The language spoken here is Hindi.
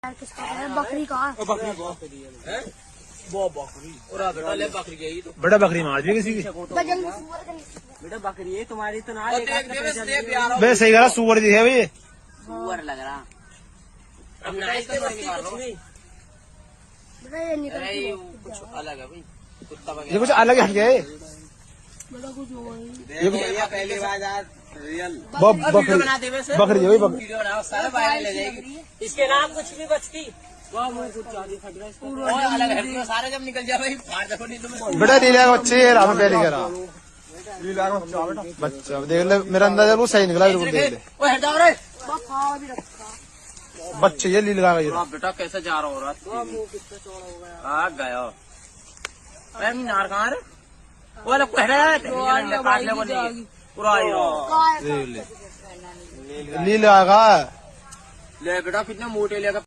बकरी कहाँ बकरी वो बकरी बेटा ले बकरी गई तो बड़ा बकरी मार दी किसी की। बेटा बकरी है तुम्हारी तो ना बे सही करा सुअर जी है भाई सुअर लग रहा अब ना इसके कुछ नहीं अरे ये कुछ अलग है भाई कुत्ता वगैरह ये कुछ अलग हट गया है ये पहली बार रियल बकरी बकरी है भाई बकरी वीडियो बनाओ सारे बाहर ले जाएगी इसके नाम कुछ भी बचती वाह मुझे कुछ चांदी फट रहा है इसको और अलग है सारे जब निकल जाए भाई फाड़ दो नहीं तुम्हें बेटा लीला का बच्चे राम पहले करा लीला का बच्चा देख ले मेरा अंदाजा वो सही निकला बिल्कुल देख ले ओए हट जाओ रे बच्चे ये लीला का ये बेटा कैसे जा रहा हो रहा आ गया अरे मीनार कहाँ रे वो लोग कह रहे हैं काट ले वो नहीं पूरा लीला का ले बेटा कितने मोटे लेगा